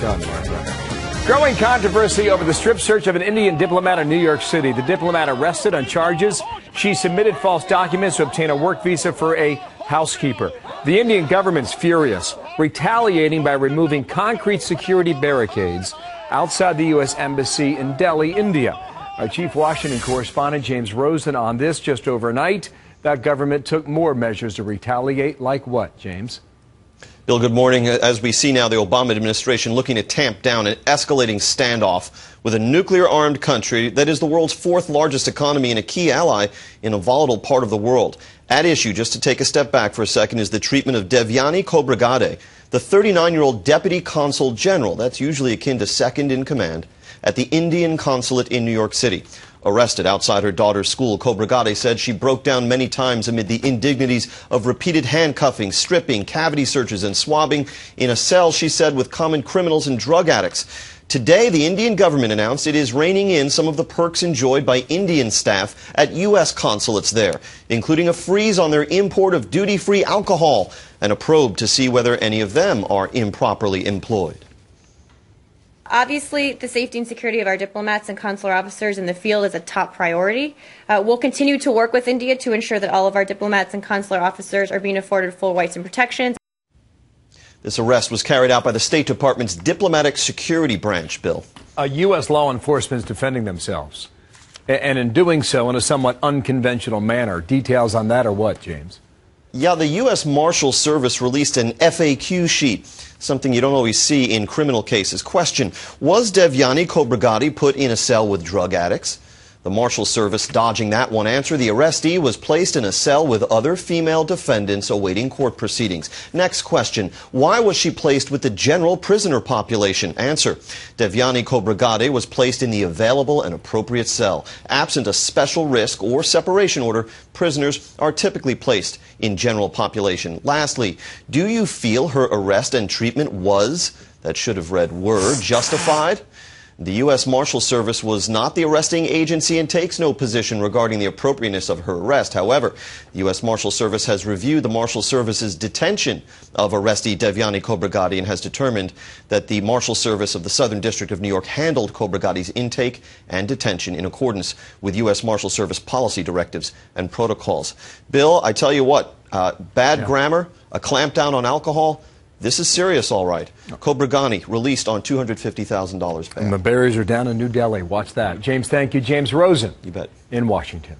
done, Martha. Growing controversy over the strip search of an Indian diplomat in New York City. The diplomat arrested on charges she submitted false documents to obtain a work visa for a housekeeper. The Indian government's furious, retaliating by removing concrete security barricades outside the U.S. Embassy in Delhi, India. Our chief Washington correspondent James Rosen on this. Just overnight, that government took more measures to retaliate. Like what, James? Bill, good morning. As we see now, the Obama administration looking to tamp down an escalating standoff with a nuclear-armed country that is the world's fourth largest economy and a key ally in a volatile part of the world. At issue, just to take a step back for a second, is the treatment of Devyani Khobragade, the 39-year-old deputy consul general, that's usually akin to second in command, at the Indian consulate in New York City. Arrested outside her daughter's school, Khobragade said she broke down many times amid the indignities of repeated handcuffing, stripping, cavity searches, and swabbing in a cell, she said, with common criminals and drug addicts. Today, the Indian government announced it is reining in some of the perks enjoyed by Indian staff at U.S. consulates there, including a freeze on their import of duty-free alcohol and a probe to see whether any of them are improperly employed. Obviously, the safety and security of our diplomats and consular officers in the field is a top priority. We'll continue to work with India to ensure that all of our diplomats and consular officers are being afforded full rights and protections. This arrest was carried out by the State Department's Diplomatic Security Branch, Bill. U.S. law enforcement is defending themselves, and in doing so in a somewhat unconventional manner. Details on that or what, James? Yeah, the U.S. Marshal Service released an FAQ sheet, something you don't always see in criminal cases. Question: was Devyani Khobragade put in a cell with drug addicts? The Marshal Service dodging that one answer. The arrestee was placed in a cell with other female defendants awaiting court proceedings. Next question: why was she placed with the general prisoner population? Answer: Devyani Khobragade was placed in the available and appropriate cell. Absent a special risk or separation order, prisoners are typically placed in general population. Lastly, do you feel her arrest and treatment was, that should have read were, justified? The U.S. Marshal Service was not the arresting agency and takes no position regarding the appropriateness of her arrest. However, the U.S. Marshal Service has reviewed the Marshal Service's detention of arrestee Devyani Khobragade and has determined that the Marshal Service of the Southern District of New York handled Khobragade's intake and detention in accordance with U.S. Marshal Service policy directives and protocols. Bill, I tell you what, bad grammar, a clampdown on alcohol, this is serious, all right. Khobragade released on $250,000 bail. And the barriers are down in New Delhi. Watch that. James, thank you. James Rosen. You bet. In Washington.